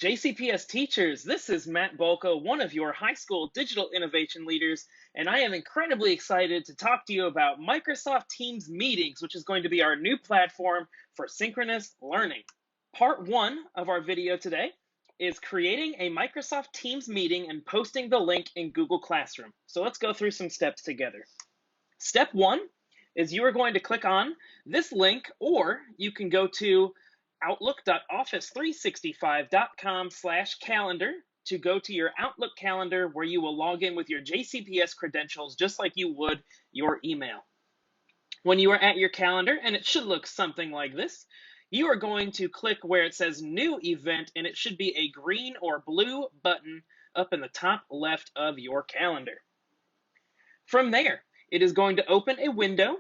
JCPS teachers, this is Matt Bulka, one of your high school digital innovation leaders, and I am incredibly excited to talk to you about Microsoft Teams Meetings, which is going to be our new platform for synchronous learning. Part one of our video today is creating a Microsoft Teams meeting and posting the link in Google Classroom. So let's go through some steps together. Step one is you are going to click on this link, or you can go to outlook.office365.com/calendar to go to your Outlook calendar, where you will log in with your JCPS credentials just like you would your email. When you are at your calendar, and it should look something like this, you are going to click where it says New Event, and it should be a green or blue button up in the top left of your calendar. From there, it is going to open a window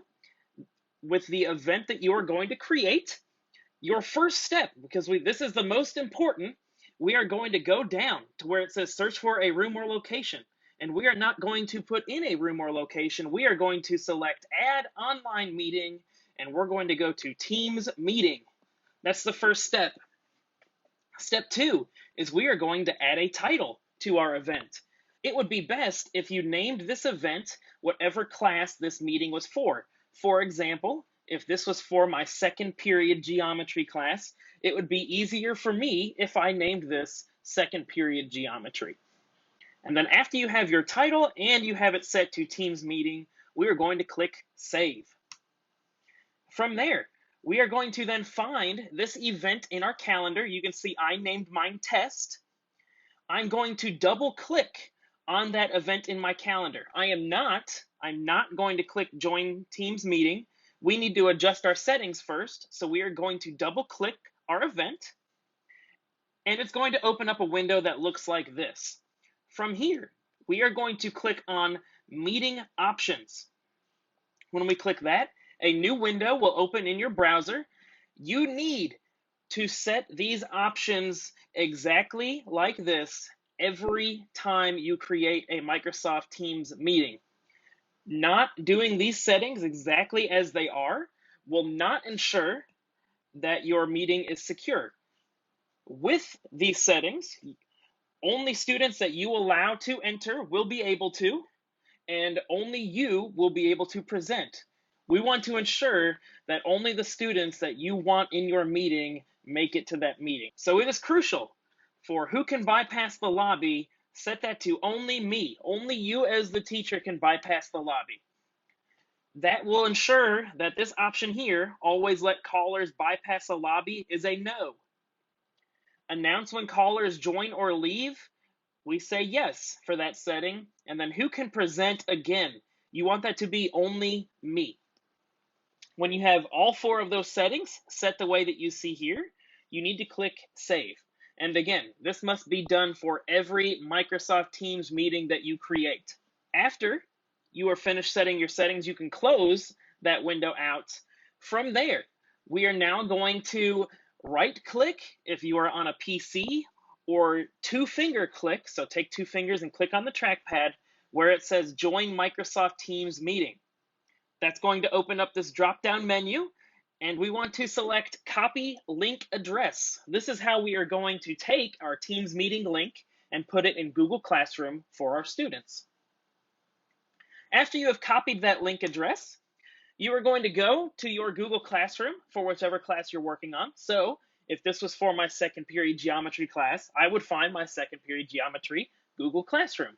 with the event that you are going to create. Your first step, because this is the most important, we are going to go down to where it says search for a room or location. And we are not going to put in a room or location. We are going to select Add Online Meeting, and we're going to go to Teams Meeting. That's the first step. Step two is we are going to add a title to our event. It would be best if you named this event whatever class this meeting was for. For example, if this was for my second period geometry class, it would be easier for me if I named this second period geometry. And then after you have your title and you have it set to Teams Meeting, we are going to click Save. From there, we are going to then find this event in our calendar. You can see I named mine Test. I'm going to double click on that event in my calendar. I'm not going to click Join Teams Meeting. We need to adjust our settings first, so we are going to double click our event, and it's going to open up a window that looks like this. From here, we are going to click on Meeting Options. When we click that, a new window will open in your browser. You need to set these options exactly like this every time you create a Microsoft Teams meeting. Not doing these settings exactly as they are will not ensure that your meeting is secure. With these settings, only students that you allow to enter will be able to, and only you will be able to present. We want to ensure that only the students that you want in your meeting make it to that meeting. So it is crucial for who can bypass the lobby. Set that to only me. Only you as the teacher can bypass the lobby. That will ensure that this option here, always let callers bypass the lobby, is a no. Announce when callers join or leave. We say yes for that setting. And then who can present again? You want that to be only me. When you have all four of those settings set the way that you see here, you need to click Save. And again, this must be done for every Microsoft Teams meeting that you create. After you are finished setting your settings, you can close that window out. From there, we are now going to right-click if you are on a PC, or two-finger click, so take two fingers and click on the trackpad where it says Join Microsoft Teams Meeting. That's going to open up this drop-down menu, and we want to select Copy Link Address. This is how we are going to take our Teams meeting link and put it in Google Classroom for our students. After you have copied that link address, you are going to go to your Google Classroom for whichever class you're working on. So if this was for my second period geometry class, I would find my second period geometry Google Classroom.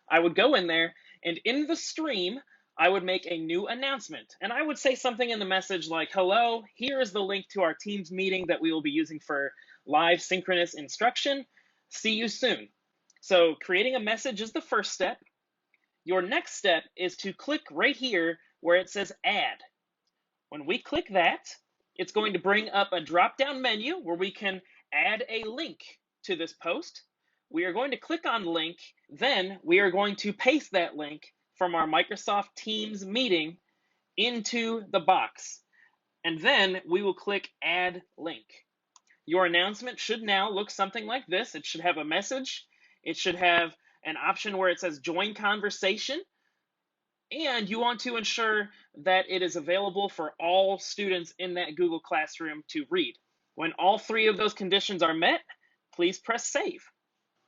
I would go in there, and in the stream, I would make a new announcement, and I would say something in the message like, hello, here is the link to our Teams meeting that we will be using for live synchronous instruction. See you soon. So creating a message is the first step. Your next step is to click right here where it says Add. When we click that, it's going to bring up a drop-down menu where we can add a link to this post. We are going to click on Link, then we are going to paste that link from our Microsoft Teams meeting into the box. And then we will click Add Link. Your announcement should now look something like this. It should have a message. It should have an option where it says Join Conversation. And you want to ensure that it is available for all students in that Google Classroom to read. When all three of those conditions are met, please press save.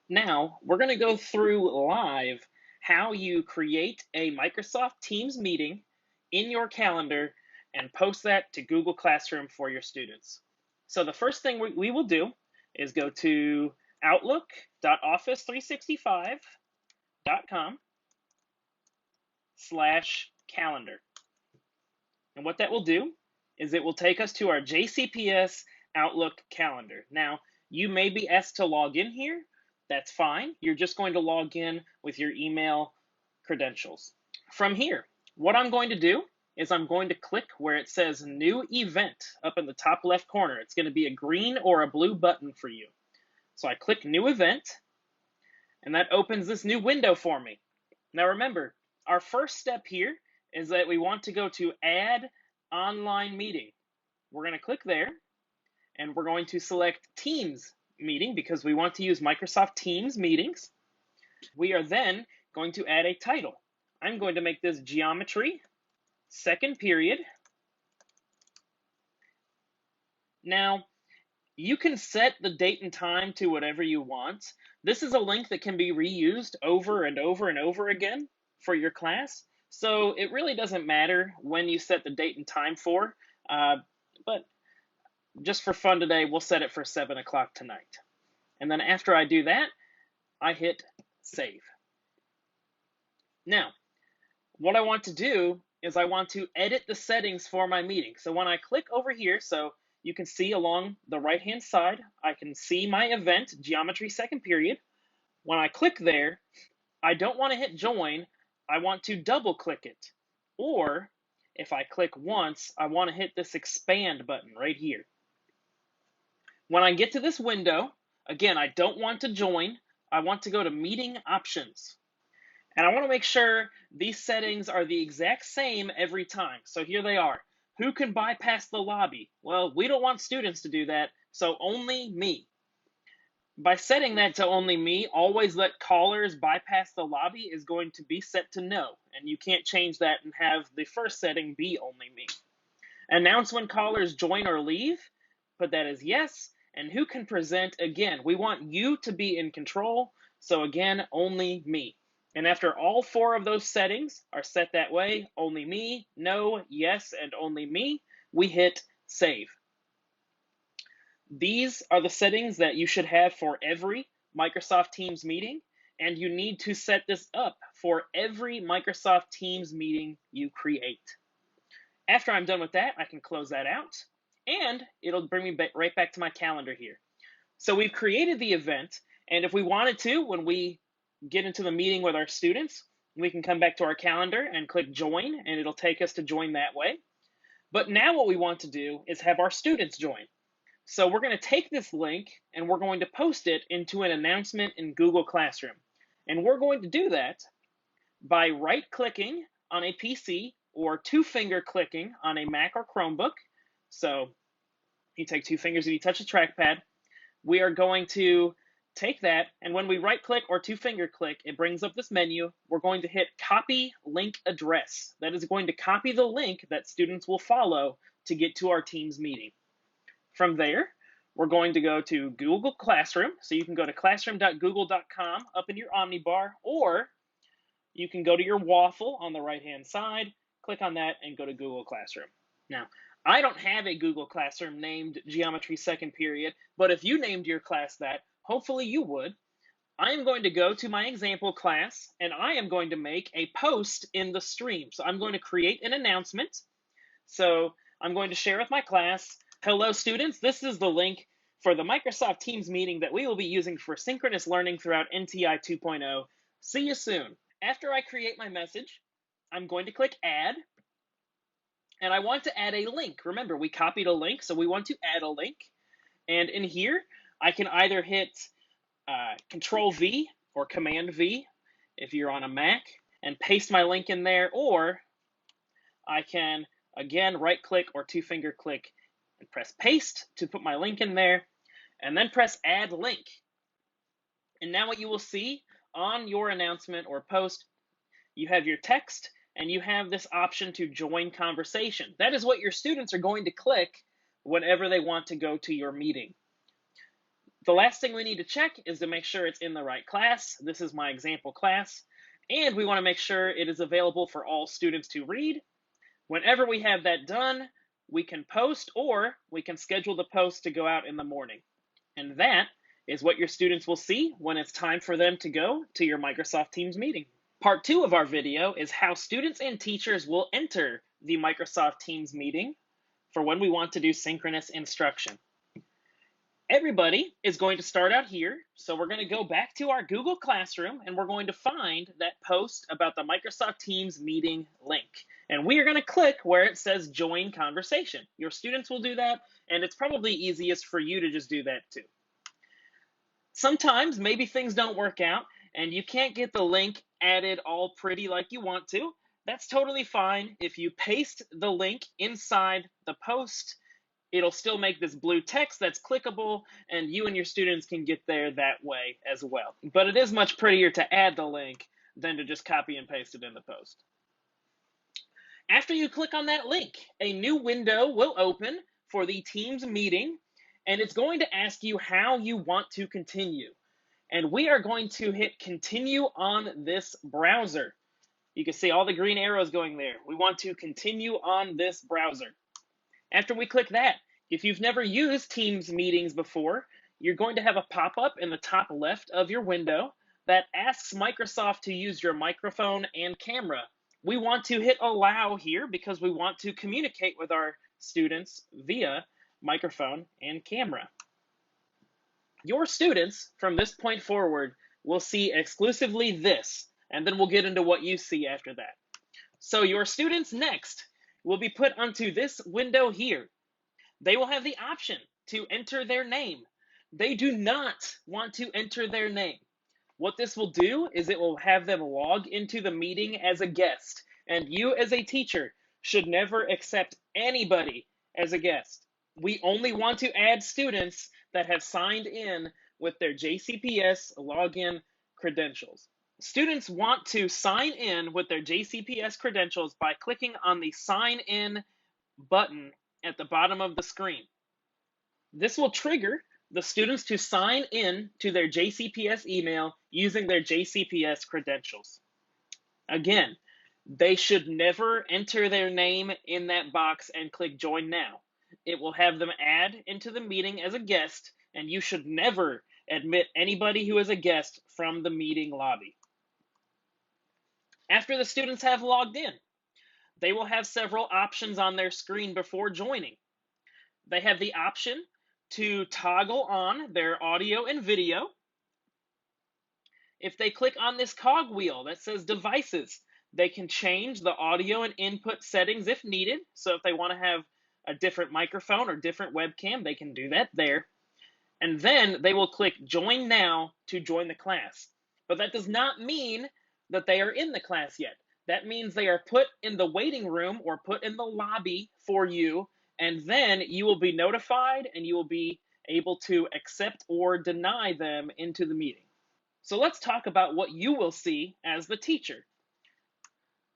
Now, we're going to go through live how you create a Microsoft Teams meeting in your calendar and post that to Google Classroom for your students. So the first thing we will do is go to outlook.office365.com/calendar. And what that will do is it will take us to our JCPS Outlook calendar. Now, you may be asked to log in here. That's fine. You're just going to log in with your email credentials. From here, what I'm going to do is I'm going to click where it says New Event up in the top left corner. It's going to be a green or a blue button for you. So I click New Event, and that opens this new window for me. Now remember, our first step here is that we want to go to Add Online Meeting. We're going to click there, and we're going to select Teams Meeting because we want to use Microsoft Teams meetings. We are then going to add a title. I'm going to make this Geometry Second Period. Now, you can set the date and time to whatever you want. This is a link that can be reused over and over and over again for your class. So it really doesn't matter when you set the date and time for, but just for fun today, we'll set it for 7 o'clock tonight. And then after I do that, I hit save. Now, what I want to do is I want to edit the settings for my meeting. So when I click over here, so you can see along the right-hand side, I can see my event, Geometry Second Period. When I click there, I don't want to hit join, I want to double click it. Or if I click once, I want to hit this expand button right here. When I get to this window, again, I don't want to join, I want to go to Meeting Options. And I want to make sure these settings are the exact same every time. So here they are. Who can bypass the lobby? Well, we don't want students to do that, so only me. By setting that to only me, always let callers bypass the lobby is going to be set to no, and you can't change that and have the first setting be only me. Announce when callers join or leave, put that as yes, and who can present, again, we want you to be in control, so again, only me. And after all 4 of those settings are set that way, only me, no, yes, and only me, we hit save. These are the settings that you should have for every Microsoft Teams meeting, and you need to set this up for every Microsoft Teams meeting you create. After I'm done with that, I can close that out, and it'll bring me right back to my calendar here. So we've created the event, and if we wanted to, when we get into the meeting with our students, we can come back to our calendar and click join, and it'll take us to join that way. But now what we want to do is have our students join. So we're going to take this link and we're going to post it into an announcement in Google Classroom. And we're going to do that by right-clicking on a PC or 2-finger clicking on a Mac or Chromebook. So you take 2 fingers and you touch the trackpad. We are going to take that, and when we right-click or 2-finger click, it brings up this menu. We're going to hit Copy Link Address. That is going to copy the link that students will follow to get to our Teams meeting. From there, we're going to go to Google Classroom. So you can go to classroom.google.com up in your Omnibar, or you can go to your waffle on the right-hand side, click on that, and go to Google Classroom. Now, I don't have a Google Classroom named Geometry Second Period, but if you named your class that, hopefully you would. I am going to go to my example class, and I am going to make a post in the stream. So I'm going to create an announcement. So I'm going to share with my class, hello students, this is the link for the Microsoft Teams meeting that we will be using for synchronous learning throughout NTI 2.0. See you soon. After I create my message, I'm going to click add, and I want to add a link. Remember, we copied a link, so we want to add a link. And in here, I can either hit Control V or Command V if you're on a Mac and paste my link in there, or I can, again, right-click or 2-finger click and press paste to put my link in there, and then press add link. And now what you will see on your announcement or post, you have your text and you have this option to join conversation. That is what your students are going to click whenever they want to go to your meeting. The last thing we need to check is to make sure it's in the right class. This is my example class. And we want to make sure it is available for all students to read. Whenever we have that done, we can post or we can schedule the post to go out in the morning. And that is what your students will see when it's time for them to go to your Microsoft Teams meeting. Part 2 of our video is how students and teachers will enter the Microsoft Teams meeting for when we want to do synchronous instruction. Everybody is going to start out here, so we're going to go back to our Google Classroom and we're going to find that post about the Microsoft Teams meeting link. And we are going to click where it says join conversation. Your students will do that, and it's probably easiest for you to just do that too. Sometimes maybe things don't work out and you can't get the link added all pretty like you want to. That's totally fine. If you paste the link inside the post, it'll still make this blue text that's clickable, and you and your students can get there that way as well. But it is much prettier to add the link than to just copy and paste it in the post. After you click on that link, a new window will open for the Teams meeting, and it's going to ask you how you want to continue. And we are going to hit continue on this browser. You can see all the green arrows going there. We want to continue on this browser. After we click that, if you've never used Teams meetings before, you're going to have a pop-up in the top left of your window that asks Microsoft to use your microphone and camera. We want to hit allow here because we want to communicate with our students via microphone and camera. Your students from this point forward will see exclusively this, and then we'll get into what you see after that. So your students next will be put onto this window here. They will have the option to enter their name. They do not want to enter their name. What this will do is it will have them log into the meeting as a guest, and you as a teacher should never accept anybody as a guest. We only want to add students that have signed in with their JCPS login credentials. Students want to sign in with their JCPS credentials by clicking on the Sign In button at the bottom of the screen. This will trigger the students to sign in to their JCPS email using their JCPS credentials. Again, they should never enter their name in that box and click Join Now. It will have them add into the meeting as a guest, and you should never admit anybody who is a guest from the meeting lobby. After the students have logged in, they will have several options on their screen before joining. They have the option to toggle on their audio and video. If they click on this cogwheel that says devices, they can change the audio and input settings if needed. So if they want to have a different microphone or different webcam, they can do that there. And then they will click Join Now to join the class. But that does not mean that they are in the class yet. That means they are put in the waiting room or put in the lobby for you, and then you will be notified and you will be able to accept or deny them into the meeting. So let's talk about what you will see as the teacher.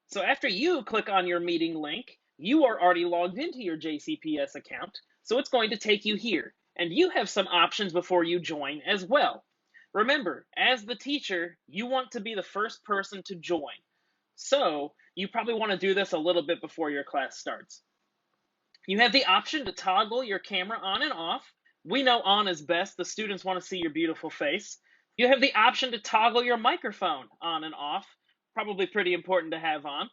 So after you click on your meeting link, you are already logged into your JCPS account, so it's going to take you here. And you have some options before you join as well. Remember, as the teacher, you want to be the first person to join. So you probably want to do this a little bit before your class starts. You have the option to toggle your camera on and off. We know on is best. The students want to see your beautiful face. You have the option to toggle your microphone on and off. Probably pretty important to have on.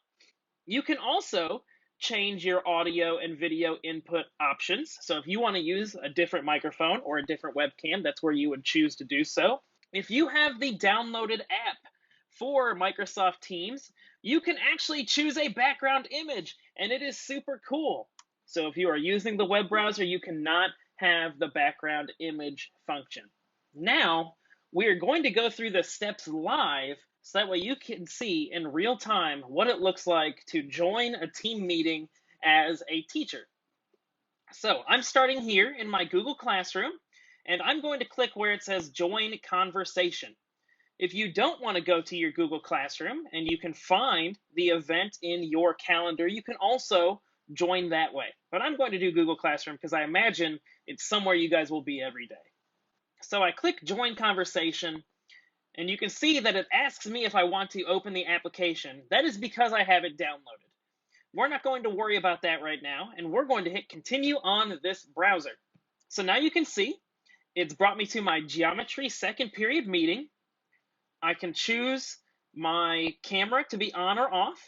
You can also change your audio and video input options. So if you want to use a different microphone or a different webcam, that's where you would choose to do so. If you have the downloaded app for Microsoft Teams, you can actually choose a background image, and it is super cool. So if you are using the web browser, you cannot have the background image function. Now, we are going to go through the steps live so that way you can see in real time what it looks like to join a team meeting as a teacher. So I'm starting here in my Google Classroom, and I'm going to click where it says Join Conversation. If you don't want to go to your Google Classroom and you can find the event in your calendar, you can also join that way. But I'm going to do Google Classroom because I imagine it's somewhere you guys will be every day. So I click join conversation, and you can see that it asks me if I want to open the application. That is because I have it downloaded. We're not going to worry about that right now, and we're going to hit continue on this browser. So now you can see it's brought me to my geometry second period meeting. I can choose my camera to be on or off.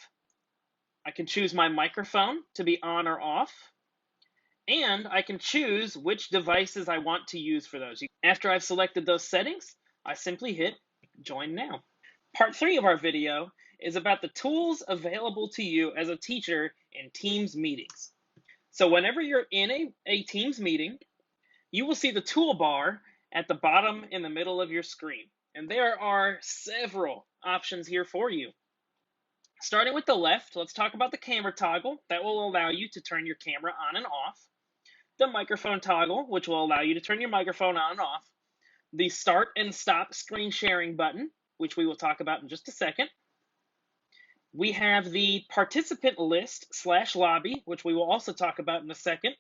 I can choose my microphone to be on or off. And I can choose which devices I want to use for those. After I've selected those settings, I simply hit join now. Part 3 of our video is about the tools available to you as a teacher in Teams meetings. So whenever you're in a Teams meeting, you will see the toolbar at the bottom in the middle of your screen. And there are several options here for you. Starting with the left, let's talk about the camera toggle. That will allow you to turn your camera on and off. The microphone toggle, which will allow you to turn your microphone on and off. The start and stop screen sharing button, which we will talk about in just a second. We have the participant list / lobby, which we will also talk about in a second.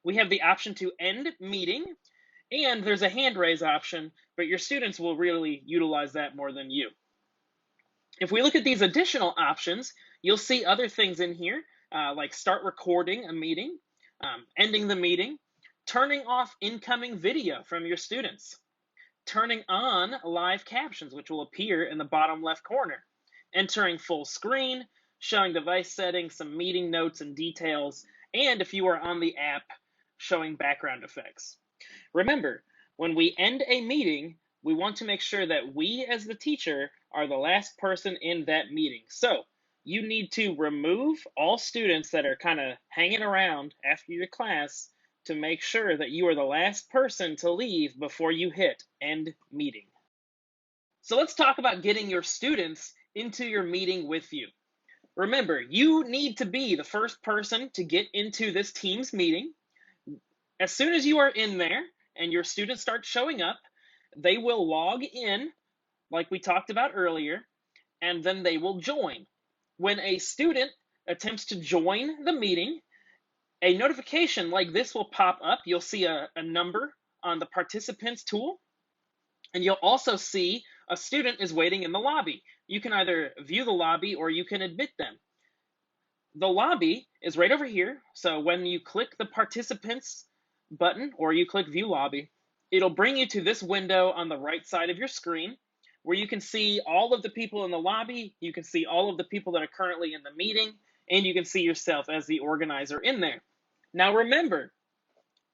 We have the option to end meeting, and there's a hand raise option, but your students will really utilize that more than you. If we look at these additional options, you'll see other things in here, like start recording a meeting, ending the meeting, turning off incoming video from your students, turning on live captions, which will appear in the bottom left corner, entering full screen, showing device settings, some meeting notes and details, and if you are on the app, showing background effects. Remember, when we end a meeting, we want to make sure that we as the teacher are the last person in that meeting. So you need to remove all students that are kind of hanging around after your class to make sure that you are the last person to leave before you hit end meeting. So let's talk about getting your students into your meeting with you. Remember, you need to be the first person to get into this Teams meeting. As soon as you are in there and your students start showing up, they will log in like we talked about earlier, and then they will join. When a student attempts to join the meeting, a notification like this will pop up. You'll see a number on the participants tool, and you'll also see a student is waiting in the lobby. You can either view the lobby or you can admit them. The lobby is right over here, so when you click the participants button or you click view lobby, it'll bring you to this window on the right side of your screen where you can see all of the people in the lobby, you can see all of the people that are currently in the meeting, and you can see yourself as the organizer in there. Now remember,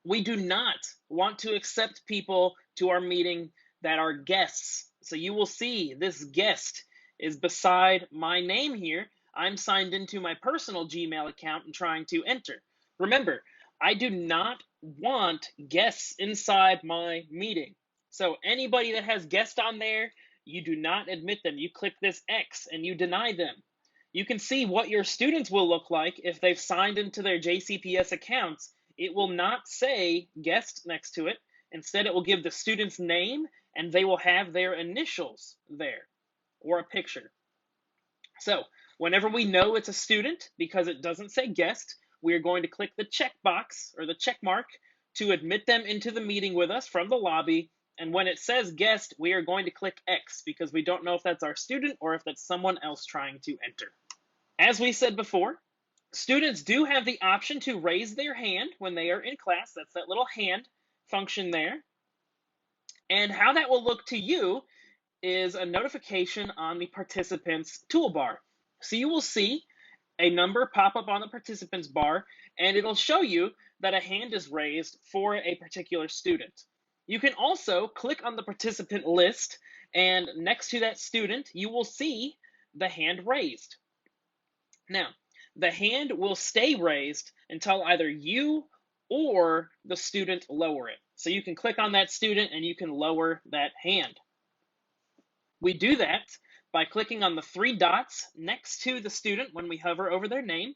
we do not want to accept people to our meeting that are guests. So you will see this guest is beside my name here. I'm signed into my personal Gmail account and trying to enter. Remember, I do not want guests inside my meeting. So anybody that has guests on there, you do not admit them. You click this X and you deny them. You can see what your students will look like if they've signed into their JCPS accounts. It will not say guest next to it. Instead, it will give the student's name and they will have their initials there or a picture. So whenever we know it's a student, because it doesn't say guest, we are going to click the checkbox or the check mark to admit them into the meeting with us from the lobby. And when it says guest, we are going to click X because we don't know if that's our student or if that's someone else trying to enter. As we said before, students do have the option to raise their hand when they are in class. That's that little hand function there. And how that will look to you is a notification on the participants toolbar. So you will see a number pop up on the participants bar, and it'll show you that a hand is raised for a particular student. You can also click on the participant list, and next to that student, you will see the hand raised. Now, the hand will stay raised until either you or the student lower it. So you can click on that student and you can lower that hand. We do that by clicking on the 3 dots next to the student when we hover over their name,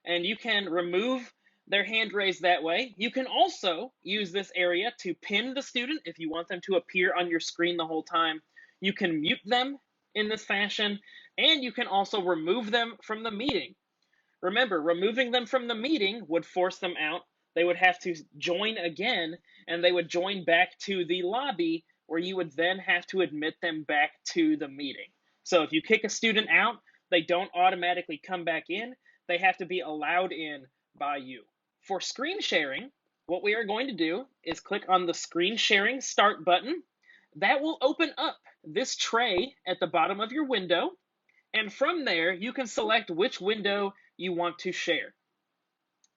and you can remove their hand raised that way. You can also use this area to pin the student if you want them to appear on your screen the whole time. You can mute them in this fashion, and you can also remove them from the meeting. Remember, removing them from the meeting would force them out they would have to join again, and they would join back to the lobby where you would then have to admit them back to the meeting. So if you kick a student out, they don't automatically come back in. They have to be allowed in by you. For screen sharing, what we are going to do is click on the screen sharing start button. That will open up this tray at the bottom of your window, and from there you can select which window you want to share.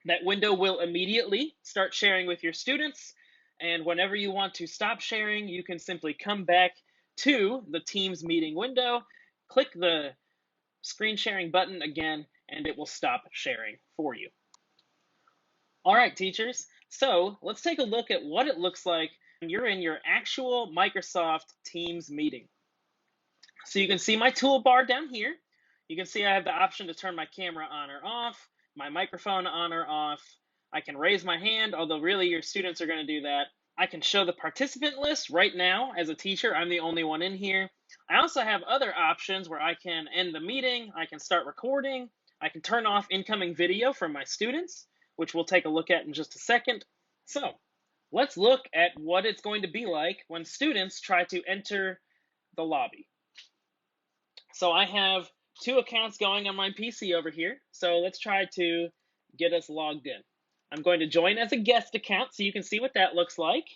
That window will immediately start sharing with your students, and whenever you want to stop sharing, you can simply come back to the Teams meeting window, click the screen sharing button again, and it will stop sharing for you. All right, teachers, so let's take a look at what it looks like when you're in your actual Microsoft Teams meeting. So you can see my toolbar down here. You can see I have the option to turn my camera on or off, my microphone on or off. I can raise my hand, although really your students are going to do that. I can show the participant list. Right now, as a teacher, I'm the only one in here. I also have other options where I can end the meeting, I can start recording, I can turn off incoming video from my students, which we'll take a look at in just a second. So let's look at what it's going to be like when students try to enter the lobby. So I have two accounts going on my PC over here. So let's try to get us logged in. I'm going to join as a guest account so you can see what that looks like.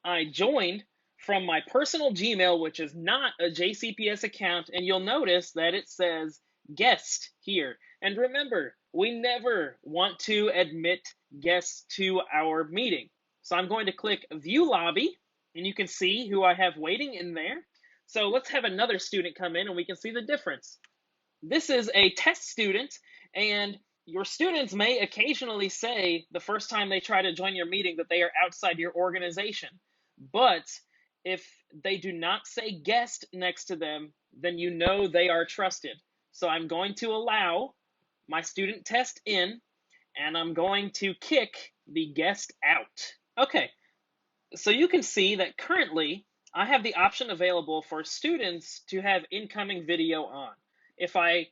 I joined from my personal Gmail, which is not a JCPS account, and you'll notice that it says guest here. And remember, we never want to admit guests to our meeting. So I'm going to click View Lobby, and you can see who I have waiting in there. So let's have another student come in and we can see the difference. This is a test student, and your students may occasionally say the first time they try to join your meeting that they are outside your organization. But if they do not say guest next to them, then you know they are trusted. So I'm going to allow my student test in, and I'm going to kick the guest out. Okay, so you can see that currently I have the option available for students to have incoming video on. If I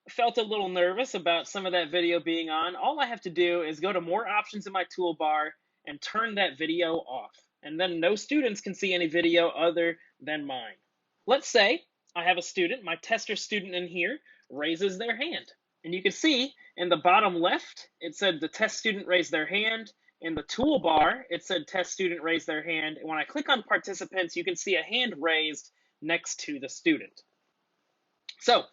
felt a little nervous about some of that video being on, all I have to do is go to more options in my toolbar and turn that video off. And then no students can see any video other than mine. Let's say I have a student, my tester student in here, raises their hand. And you can see in the bottom left, it said the test student raised their hand. In the toolbar, it said test student raised their hand. And when I click on participants, you can see a hand raised next to the student. So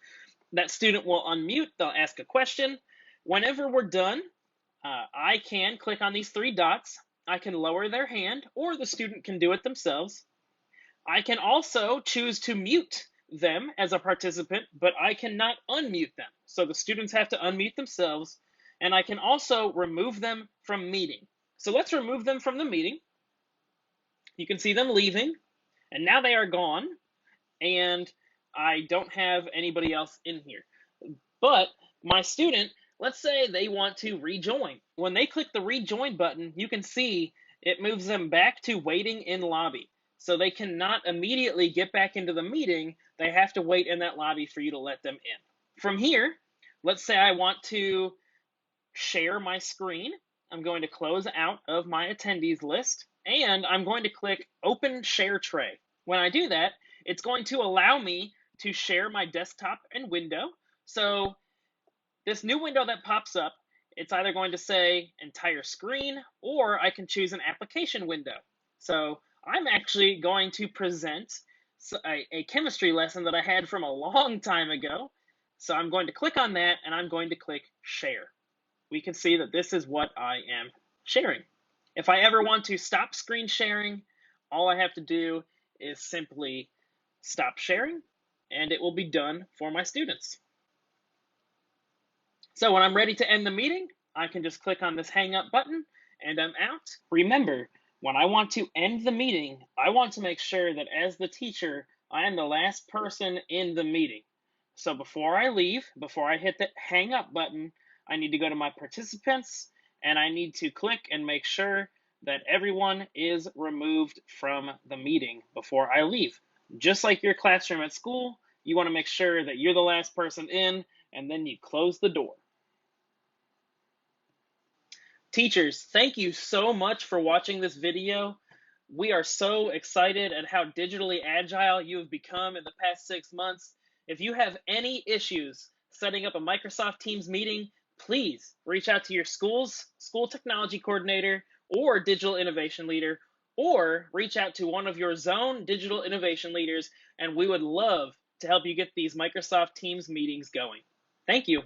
that student will unmute, they'll ask a question. Whenever we're done, I can click on these three dots. I can lower their hand, or the student can do it themselves. I can also choose to mute them as a participant, but I cannot unmute them. So the students have to unmute themselves, and I can also remove them from meeting. So let's remove them from the meeting. You can see them leaving, and now they are gone, and I don't have anybody else in here. But my student, let's say they want to rejoin. When they click the rejoin button, you can see it moves them back to waiting in lobby. So they cannot immediately get back into the meeting. They have to wait in that lobby for you to let them in. From here, let's say I want to share my screen. I'm going to close out of my attendees list, and I'm going to click Open Share Tray. When I do that, it's going to allow me to share my desktop and window. So this new window that pops up, it's either going to say entire screen, or I can choose an application window. So I'm actually going to present a chemistry lesson that I had from a long time ago. So I'm going to click on that, and I'm going to click Share. We can see that this is what I am sharing. If I ever want to stop screen sharing, all I have to do is simply stop sharing, and it will be done for my students. So when I'm ready to end the meeting, I can just click on this hang up button, and I'm out. Remember, when I want to end the meeting, I want to make sure that as the teacher, I am the last person in the meeting. So before I leave, before I hit the hang up button, I need to go to my participants, and I need to click and make sure that everyone is removed from the meeting before I leave. Just like your classroom at school, you want to make sure that you're the last person in, and then you close the door. Teachers, thank you so much for watching this video. We are so excited at how digitally agile you have become in the past 6 months. If you have any issues setting up a Microsoft Teams meeting, please reach out to your school technology coordinator or digital innovation leader, or reach out to one of your zone digital innovation leaders, and we would love to help you get these Microsoft Teams meetings going. Thank you.